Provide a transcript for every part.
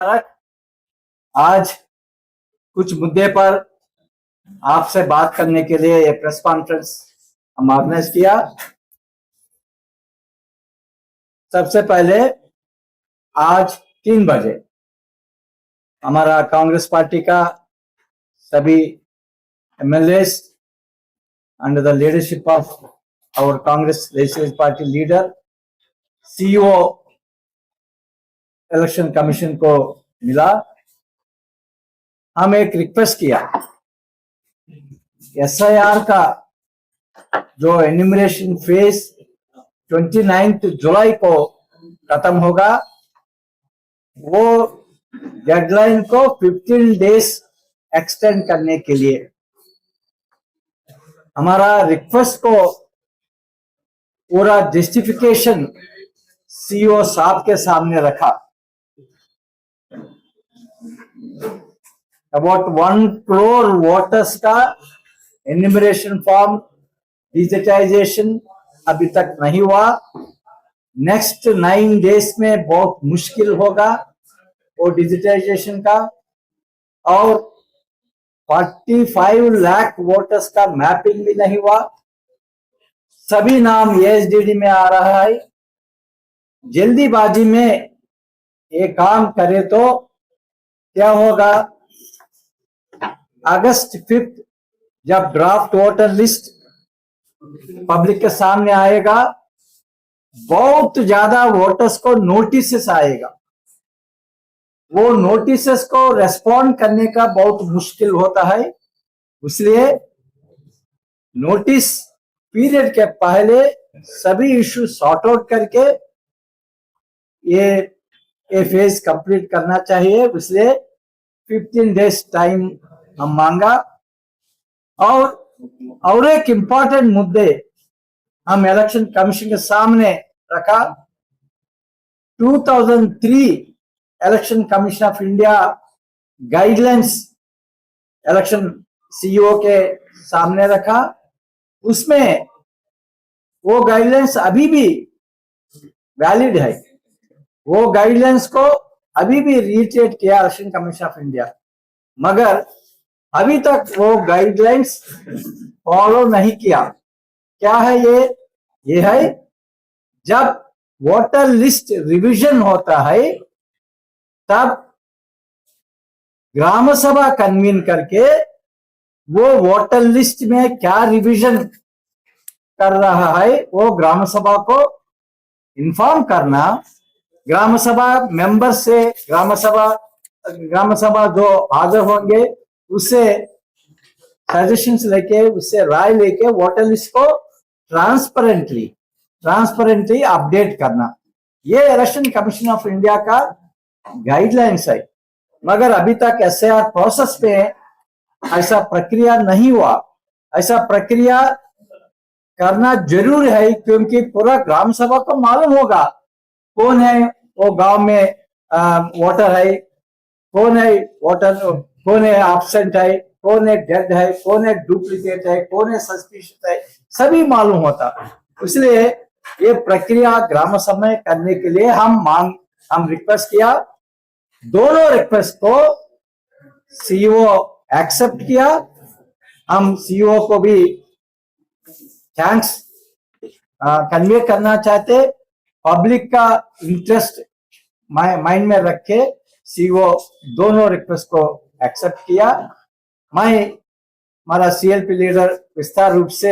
आज कुछ मुद्दे पर आपसे बात करने के लिए ये प्रेस कॉन्फ्रेंस हम ऑर्गेनाइज किया। सबसे पहले आज 3 बजे हमारा कांग्रेस पार्टी का सभी MLAs under the leadership of our Congress legislative party leader CEO election commission को मिला। हम एक रिक्वेस्ट किया, एसआईआर का जो एन्यूमरेशन फेज 29 जुलाई को खत्म होगा, वो डेडलाइन को 15 डेज एक्सटेंड करने के लिए हमारा रिक्वेस्ट को पूरा जस्टिफिकेशन सीईओ साहब के सामने रखा। अबाउट 1 करोड़ वोटर्स का एन्यूमरेशन फॉर्म डिजिटाइजेशन अभी तक नहीं हुआ। नेक्स्ट 9 डेज में बहुत मुश्किल होगा वो डिजिटाइजेशन का, और 45 लाख वोटर्स का मैपिंग भी नहीं हुआ। सभी नाम एएसडीडी में आ रहा है। जल्दीबाजी में ये काम करे तो क्या होगा, अगस्त 5 जब ड्राफ्ट वोटर लिस्ट पब्लिक के सामने आएगा, बहुत ज्यादा वोटर्स को नोटिस आएगा। वो नोटिस को रेस्पॉन्ड करने का बहुत मुश्किल होता है। इसलिए नोटिस पीरियड के पहले सभी इश्यू सॉर्ट आउट करके ये फेज कंप्लीट करना चाहिए। इसलिए 15 डेज टाइम हम मांगा। और एक इम्पॉर्टेंट मुद्दे हम इलेक्शन कमीशन के सामने रखा। 2003 election commission of India guidelines election CEO के सामने रखा। उसमें वो गाइडलाइंस अभी भी वैलिड है। वो गाइडलाइंस को अभी भी रीइटरेट किया इलेक्शन कमीशन ऑफ इंडिया, मगर अभी तक वो गाइडलाइंस फॉलो नहीं किया। क्या है ये है, जब वोटर लिस्ट रिवीजन होता है तब ग्राम सभा कन्वीन करके वो वोटर लिस्ट में क्या रिवीजन कर रहा है वो ग्राम सभा को इन्फॉर्म करना। ग्राम सभा मेंबर से ग्राम सभा जो हाजिर होंगे उससे सजेशंस लेके, उससे राय लेके वोटर लिस्ट को ट्रांसपेरेंटली अपडेट करना, ये इलेक्शन कमीशन ऑफ इंडिया का गाइडलाइंस है। मगर अभी तक एसआईआर प्रोसेस में ऐसा प्रक्रिया नहीं हुआ। ऐसा प्रक्रिया करना जरूरी है, क्योंकि पूरा ग्राम सभा को मालूम होगा कौन है वो गांव में वोटर है, कौन है एब्सेंट है, कौन है डेड है, कौन है डुप्लीकेट है, कौन है सस्पिशियस है, सभी मालूम होता। इसलिए ये प्रक्रिया ग्राम सभा में करने के लिए हम रिक्वेस्ट किया। दोनों रिक्वेस्ट को सीईओ एक्सेप्ट किया। हम सीईओ को भी थैंक्स कन्वे करना चाहते। पब्लिक का इंटरेस्ट माइंड में रखे सीईओ दोनों रिक्वेस्ट को एक्सेप्ट किया। हमारा सीएलपी लीडर विस्तार रूप से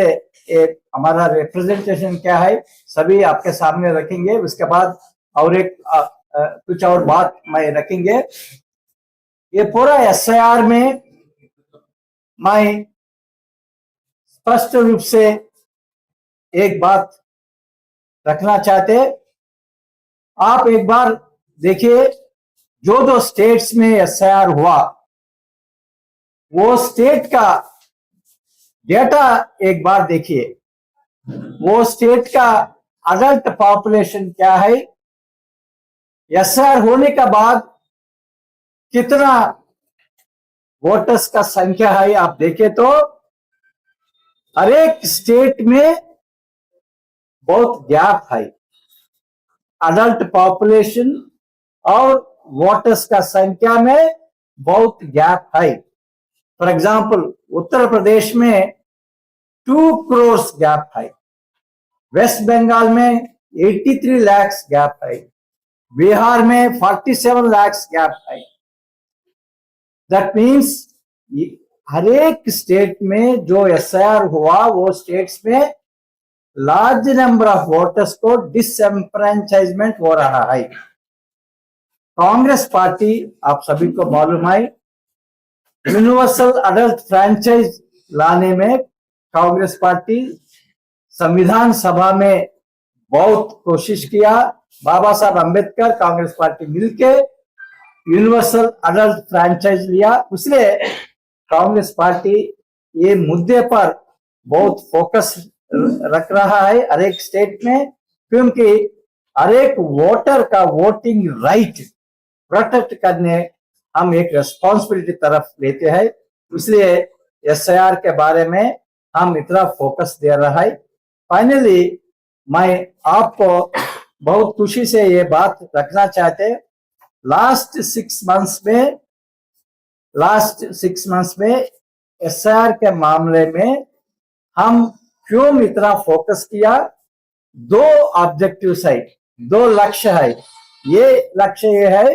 हमारा रिप्रेजेंटेशन क्या है सभी आपके सामने रखेंगे। उसके बाद और एक कुछ और बात मैं रखेंगे। ये पूरा एसआईआर में मैं स्पष्ट रूप से एक बात रखना चाहते। आप एक बार देखिए, जो स्टेट्स में एसआईआर हुआ वो स्टेट का डेटा एक बार देखिए। वो स्टेट का अडल्ट पॉपुलेशन क्या है, एसआईआर होने के बाद कितना वोटर्स का संख्या है, आप देखें तो हर एक स्टेट में बहुत गैप है। अडल्ट पॉपुलेशन और वोटर्स का संख्या में बहुत गैप है। फॉर एग्जाम्पल उत्तर प्रदेश में 2 करोड़ गैप है, वेस्ट बंगाल में 83 लाख गैप है, बिहार में 47 लाख गैप है। दैट मीन्स हर एक स्टेट में जो एसआईआर हुआ वो स्टेट्स में लार्ज नंबर ऑफ वोटर्स को डिसएम्फ्रेंचाइजमेंट हो रहा है। कांग्रेस पार्टी आप सभी को मालूम है, यूनिवर्सल अडल्ट फ्रैंचाइज लाने में कांग्रेस पार्टी संविधान सभा में बहुत कोशिश किया। बाबा साहब अंबेडकर कांग्रेस पार्टी मिलके यूनिवर्सल अडल्ट फ्रैंचाइज लिया। इसलिए कांग्रेस पार्टी ये मुद्दे पर बहुत फोकस रख रहा है हर एक स्टेट में, क्योंकि हर एक वोटर का वोटिंग राइट प्रोटेक्ट करने हम एक रेस्पॉन्सिबिलिटी तरफ लेते हैं। इसलिए एसआईआर के बारे में हम इतना फोकस दे रहा है। फाइनली मैं आपको बहुत खुशी से ये बात रखना चाहते, लास्ट 6 मंथ्स में एसआईआर के मामले में हम क्यों इतना फोकस किया? 2 ऑब्जेक्टिव्स है, 2 लक्ष्य है। ये लक्ष्य ये है,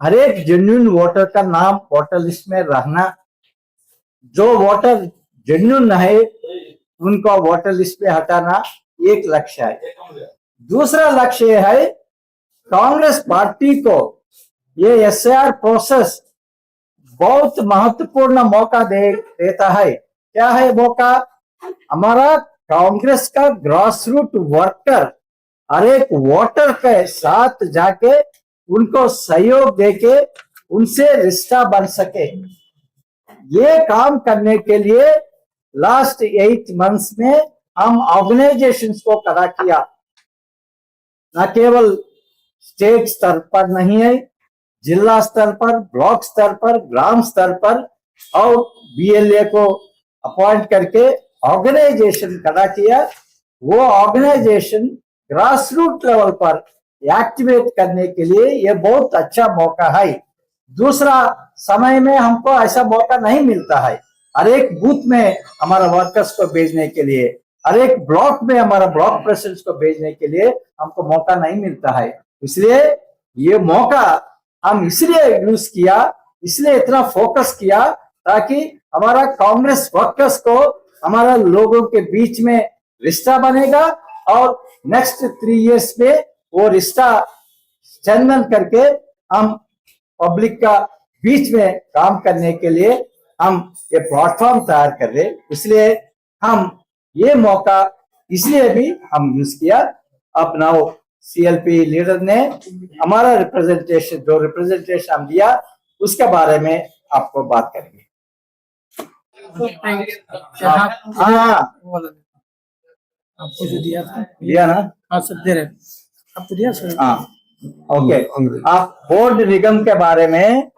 हर एक जेन्युइन वोटर का नाम वोटर लिस्ट में रहना। जो वोटर जेन्युइन है उनको वोटर लिस्ट में हटाना एक लक्ष्य है। दूसरा लक्ष्य ये है, कांग्रेस पार्टी को ये एसआईआर प्रोसेस बहुत महत्वपूर्ण मौका देता है। क्या है मौका? हमारा कांग्रेस का ग्रास रूट वर्कर हर एक वोटर के साथ जाके उनको सहयोग देके उनसे रिश्ता बन सके। ये काम करने के लिए लास्ट 8 मंथ्स में हम ऑर्गेनाइजेशंस को खड़ा किया। न केवल स्टेट स्तर पर नहीं है, जिला स्तर पर, ब्लॉक स्तर पर, ग्राम स्तर पर और बीएलए को अपॉइंट करके ऑर्गेनाइजेशन खड़ा किया। वो ऑर्गेनाइजेशन ग्रास रूट लेवल पर एक्टिवेट करने के लिए ये बहुत अच्छा मौका है। दूसरा समय में हमको ऐसा मौका नहीं मिलता है। हर एक बूथ में हमारा वर्कर्स को भेजने के लिए, हर एक ब्लॉक में हमारा ब्लॉक प्रेसिडेंट्स को भेजने के लिए हमको मौका नहीं मिलता है। इसलिए ये मौका हम इसलिए यूज किया, इसलिए इतना फोकस किया ताकि हमारा कांग्रेस वर्कर्स को हमारा लोगों के बीच में रिश्ता बनेगा और नेक्स्ट 3 इयर्स में वो रिश्ता स्ट्रेंथन करके हम पब्लिक का बीच में काम करने के लिए हम ये प्लेटफॉर्म तैयार कर रहे। इसलिए हम ये मौका इसलिए भी हम यूज किया। अब नाउ सीएलपी लीडर ने हमारा रिप्रेजेंटेशन हम दिया उसके बारे में आपको बात करेंगे। हाँ आपको जो दिया था, दिया ना? हाँ सर दे रहे, आपको दिया सर। हाँ ओके। आप बोर्ड निगम के बारे में,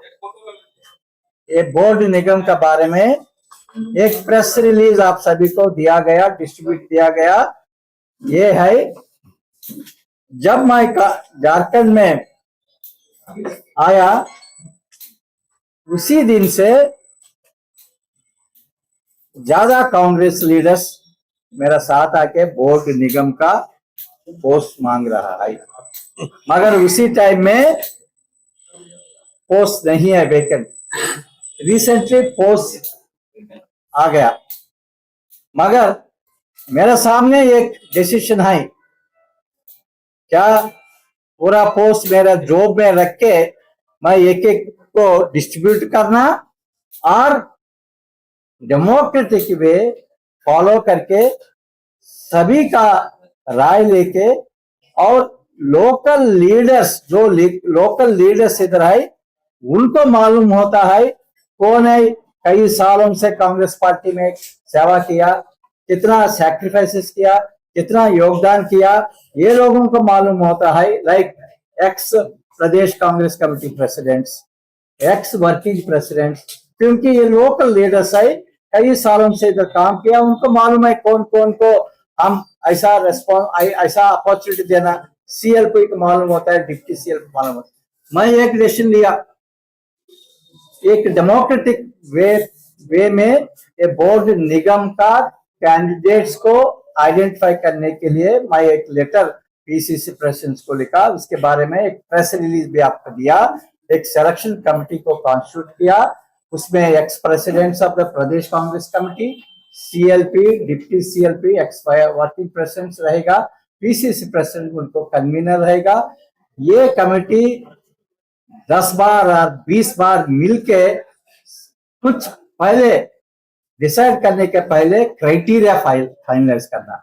ये बोर्ड निगम के बारे में एक प्रेस रिलीज आप सभी को दिया गया, डिस्ट्रीब्यूट किया गया। ये है, जब मैं झारखंड में आया उसी दिन से ज्यादा कांग्रेस लीडर्स मेरा साथ आके बोर्ड निगम का पोस्ट मांग रहा है, मगर उसी टाइम में पोस्ट नहीं है, वेकेंट। रिसेंटली पोस्ट आ गया, मगर मेरे सामने एक डिसीजन है, क्या पूरा पोस्ट मेरा जॉब में रख के मैं एक एक को डिस्ट्रीब्यूट करना और डेमोक्रेटिक वे फॉलो करके सभी का राय लेके और लोकल लीडर्स, जो लोकल लीडर्स इधर है उनको मालूम होता है कौन है, कई सालों से कांग्रेस पार्टी में सेवा किया, कितना सैक्रिफाइसेस किया, कितना योगदान किया, ये लोगों को मालूम होता है। Like ex Pradesh Congress committee presidents, ex working presidents, क्योंकि ये लोकल लीडर्स है, कई सालों से इधर काम किया, उनको मालूम है कौन कौन को हम ऐसा अपॉर्चुनिटी देना। सीएलपी को मालूम होता है, डिप्टी सीएल को मालूम होता है। मैं एक डिसीजन लिया, एक डेमोक्रेटिक वे में ये बोर्ड निगम का कैंडिडेट्स को आइडेंटिफाई करने के लिए मैं एक लेटर पीसीसी प्रेसिडेंट को लिखा, उसके बारे में एक प्रेस रिलीज भी आपको दिया, एक सिलेक्शन कमेटी को कॉन्स्टिट्यूट किया, उसमें ex presidents of the Pradesh Congress committee, CLP, deputy CLP, ex working president रहेगा, पीसीसी प्रेसिडेंट उनको कन्वीनर रहेगा। ये कमेटी 10 बार और 20 बार मिलके कुछ पहले डिसाइड करने के पहले क्राइटेरिया फाइनलाइज करना,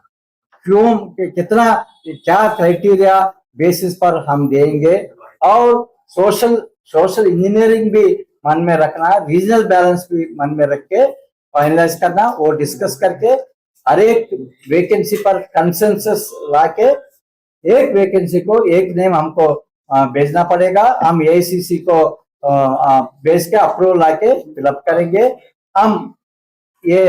क्यों कितना क्या क्राइटेरिया बेसिस पर हम देंगे, और सोशल इंजीनियरिंग भी मन में रखना, रीजनल बैलेंस भी मन में रख के फाइनलाइज करना, वो डिस्कस करके हर एक वैकेंसी पर कंसेंसस लाके एक वैकेंसी को एक नेम हमको भेजना पड़ेगा, हम एआईसीसी को भेज के अप्रूवल लाके फिलअप करेंगे। हम ये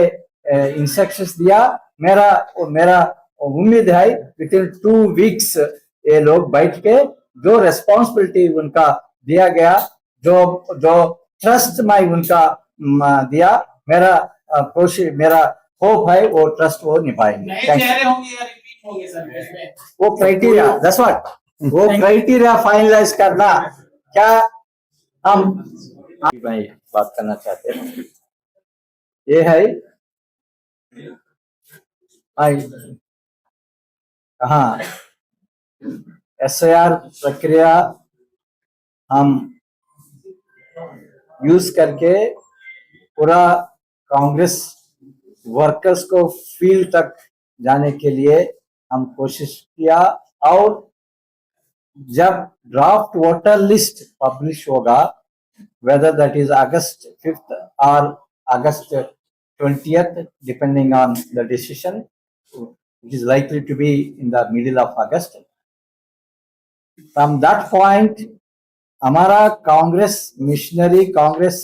इंस्ट्रक्शंस दिया, मेरा उम्मीद है विद इन 2 वीक्स ये लोग बैठ के जो रेस्पॉन्सिबिलिटी उनका दिया गया, जो ट्रस्ट मैं उनका दिया, मेरा होप है वो ट्रस्ट वो निभाएंगे। वो क्राइटेरिया दैट्स व्हाट, वो क्राइटेरिया फाइनलाइज करना, क्या हम मैं बात करना चाहते हैं, ये है हाँ एसआईआर प्रक्रिया हम यूज करके पूरा कांग्रेस वर्कर्स को फील्ड तक जाने के लिए हम कोशिश किया, और जब ड्राफ्ट वोटर लिस्ट पब्लिश होगा, whether that is August 5th or August 20th, depending on the decision, it is likely to be in the middle of August. From that point, हमारा Congress missionary Congress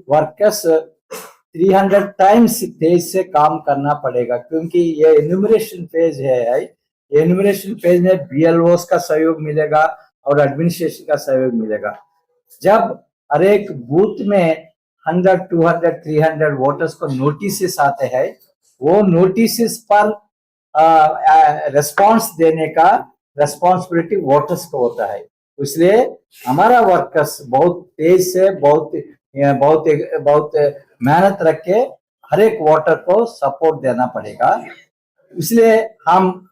workers 300 times तेज से काम करना पड़ेगा, क्योंकि ये enumeration phase है। ये एन्यूमरेशन फेज में बीएलओस का सहयोग मिलेगा और एडमिनिस्ट्रेशन का सहयोग मिलेगा। जब हर एक बूथ में 100, 200, 300 वोटर्स को नोटिस आते हैं, वो नोटिस पर रिस्पॉन्स देने का रेस्पॉन्सिबिलिटी वोटर्स को होता है। इसलिए हमारा वर्कर्स बहुत तेज से बहुत मेहनत रख के हर एक वोटर को सपोर्ट देना पड़ेगा। इसलिए हम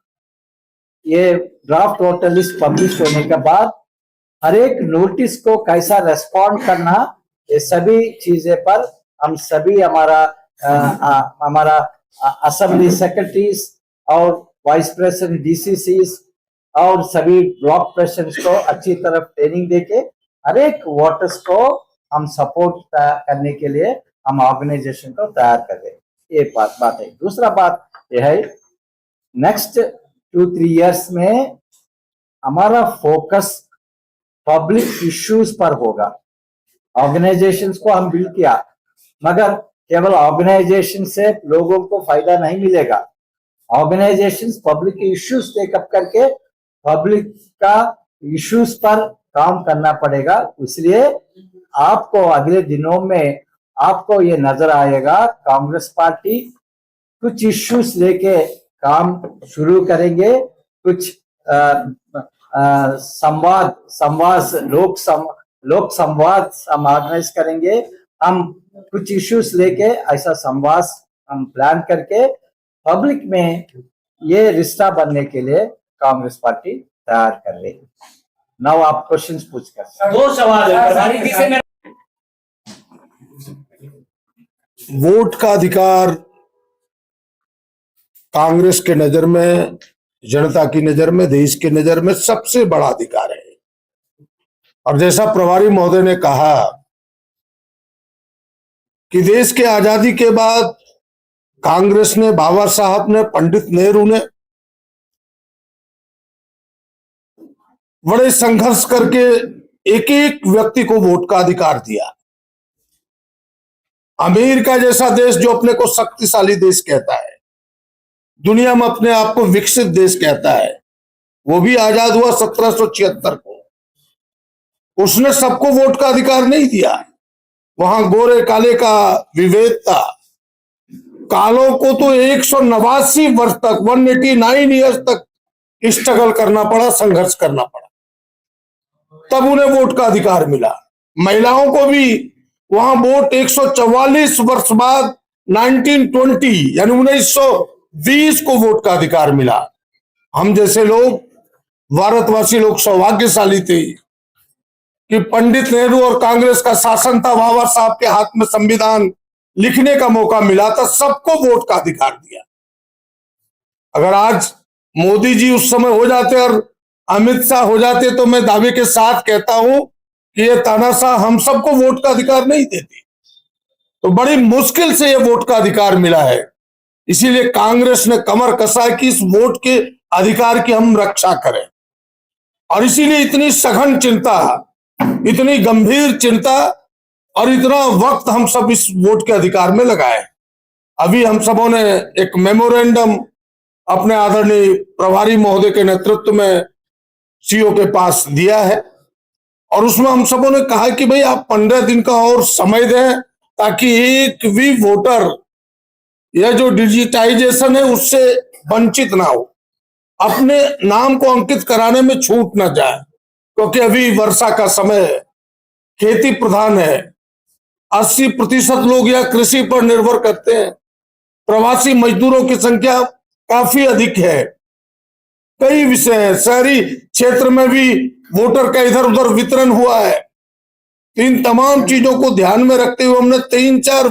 ये ड्राफ्ट वोटर लिस्ट पब्लिश होने के बाद हर एक नोटिस को कैसा रेस्पॉन्ड करना, ये सभी चीजें पर हम सभी हमारा असेंबली सेक्रेटरीज और वाइस प्रेसिडेंट डीसीसीज और सभी ब्लॉक प्रेसिडेंट्स को अच्छी तरह ट्रेनिंग देके हर एक वोटर्स को हम सपोर्ट करने के लिए हम ऑर्गेनाइजेशन को तैयार कर रहे हैं। ये बात है। दूसरा बात यह है, नेक्स्ट 2-3 इयर्स में हमारा फोकस पब्लिक इश्यूज पर होगा। ऑर्गेनाइजेशंस को हम बिल्ड किया, मगर केवल ऑर्गेनाइजेशन से लोगों को फायदा नहीं मिलेगा। ऑर्गेनाइजेशंस पब्लिक इश्यूज टेकअप करके पब्लिक का इश्यूज पर काम करना पड़ेगा। इसलिए आपको अगले दिनों में आपको ये नजर आएगा, कांग्रेस पार्टी कुछ इश्यूज लेके काम शुरू करेंगे, कुछ लोक संवाद हम ऑर्गेनाइज करेंगे। हम कुछ इश्यूज लेके ऐसा संवाद हम प्लान करके पब्लिक में ये रिश्ता बनने के लिए कांग्रेस पार्टी तैयार कर रही है। नाउ आप क्वेश्चंस पूछ कर। 2 सवाल है। वोट का अधिकार कांग्रेस के नजर में, जनता की नजर में, देश की नजर में सबसे बड़ा अधिकार है। और जैसा प्रभारी महोदय ने कहा कि देश के आजादी के बाद कांग्रेस ने, बाबा साहब ने, पंडित नेहरू ने बड़े संघर्ष करके एक एक व्यक्ति को वोट का अधिकार दिया। अमेरिका जैसा देश जो अपने को शक्तिशाली देश कहता है, दुनिया में अपने आप को विकसित देश कहता है, वो भी आजाद हुआ 1776 को। उसने सबको वोट का अधिकार नहीं दिया। वहां गोरे काले का विभेद था। कालों को तो 189 वर्ष तक 189 ईयर्स तक स्ट्रगल करना पड़ा, संघर्ष करना पड़ा, तब उन्हें वोट का अधिकार मिला। महिलाओं को भी वहां वोट 144 वर्ष बाद 1920 यानी 1920 को वोट का अधिकार मिला। हम जैसे लोग, भारतवासी लोग सौभाग्यशाली थे कि पंडित नेहरू और कांग्रेस का शासन था, बाबा साहब के हाथ में संविधान लिखने का मौका मिला था, सबको वोट का अधिकार दिया। अगर आज मोदी जी उस समय हो जाते और अमित शाह हो जाते तो मैं दावे के साथ कहता हूं कि ये तानाशाह हम सबको वोट का अधिकार नहीं देती। तो बड़ी मुश्किल से ये वोट का अधिकार मिला है। इसीलिए कांग्रेस ने कमर कसा है कि इस वोट के अधिकार की हम रक्षा करें, और इसीलिए इतनी सघन चिंता, इतनी गंभीर चिंता और इतना वक्त हम सब इस वोट के अधिकार में लगाए। अभी हम सबों ने एक मेमोरेंडम अपने आदरणीय प्रभारी महोदय के नेतृत्व में सीओ के पास दिया है, और उसमें हम सबों ने कहा कि भाई आप 15 दिन का और समय दें ताकि एक भी वोटर यह जो डिजिटाइजेशन है उससे वंचित ना हो, अपने नाम को अंकित कराने में छूट ना जाए, क्योंकि अभी वर्षा का समय है, खेती प्रधान है, 80% लोग यह कृषि पर निर्भर करते हैं, प्रवासी मजदूरों की संख्या काफी अधिक है, कई विषय है, शहरी क्षेत्र में भी वोटर का इधर उधर वितरण हुआ है। इन तमाम चीजों को ध्यान में रखते हुए हमने 3-4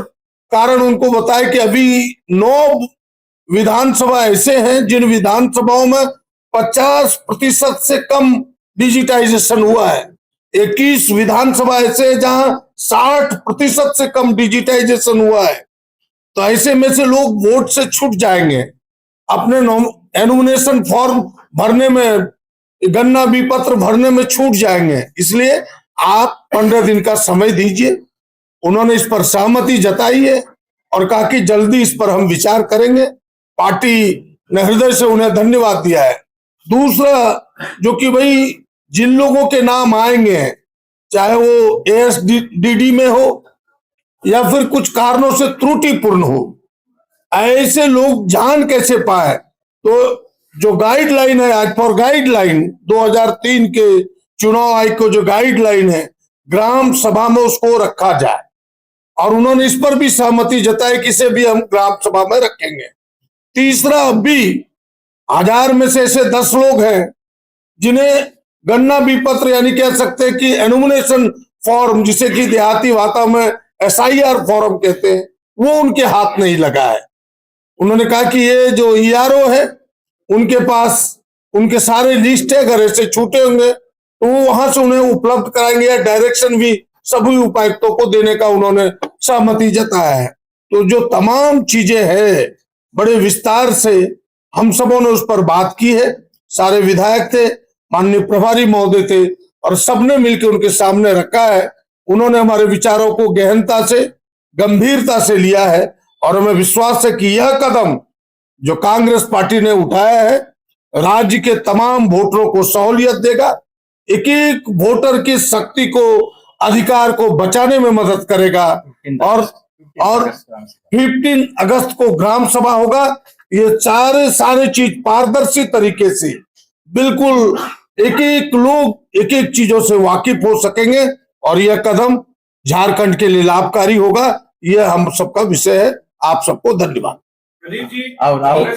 कारण उनको बताया कि अभी 9 विधानसभा ऐसे हैं जिन विधानसभाओं में 50% से कम डिजिटाइजेशन हुआ है। 21 विधानसभा ऐसे हैं जहां 60% से कम डिजिटाइजेशन हुआ है। तो ऐसे में से लोग वोट से छूट जाएंगे, अपने एनोमिनेशन फॉर्म भरने में, गन्ना विपत्र भरने में छूट जाएंगे। इसलिए आप 15 दिन का समय दीजिए। उन्होंने इस पर सहमति जताई है और कहा कि जल्दी इस पर हम विचार करेंगे। पार्टी ने हृदय से उन्हें धन्यवाद दिया है। दूसरा, जो कि भाई जिन लोगों के नाम आएंगे, चाहे वो ASDD में हो या फिर कुछ कारणों से त्रुटिपूर्ण हो, ऐसे लोग जान कैसे पाए? तो जो गाइडलाइन है, आज फॉर गाइडलाइन 2003 के चुनाव आयोग को जो गाइडलाइन है, ग्राम सभा में उसको रखा जाए, और उन्होंने इस पर भी सहमति जताई कि इसे भी हम ग्राम सभा में रखेंगे। तीसरा, अब भी 1000 में से ऐसे 10 लोग हैं जिन्हें गन्ना विपत्र यानी कह सकते हैं कि एनोमिनेशन फॉर्म, जिसे कि देहाती भाषा में SIR फॉर्म कहते हैं, वो उनके हाथ नहीं लगा है। उन्होंने कहा कि ये जो ERO है उनके पास उनके सारे लिस्ट है, अगर ऐसे छूटे होंगे तो वो वहां से उन्हें उपलब्ध कराएंगे, या डायरेक्शन भी सभी उपायुक्तों को देने का उन्होंने सहमति जताया है। तो जो तमाम चीजें हैं बड़े विस्तार से हम सबों ने उस पर बात की है। सारे विधायक थे, माननीय प्रभारी महोदय थे, और सबने मिलकर उनके सामने रखा है। उन्होंने हमारे विचारों को गहनता से, गंभीरता से लिया है, और हमें विश्वास है कि यह कदम जो कांग्रेस पार्टी ने उठाया है राज्य के तमाम वोटरों को सहूलियत देगा, एक एक वोटर की शक्ति को, अधिकार को बचाने में मदद करेगा। और 15 अगस्त को ग्राम सभा होगा। ये सारे चीज पारदर्शी तरीके से, बिल्कुल एक एक लोग एक एक चीजों से वाकिफ हो सकेंगे, और यह कदम झारखंड के लिए लाभकारी होगा। यह हम सबका विषय है। आप सबको धन्यवाद। और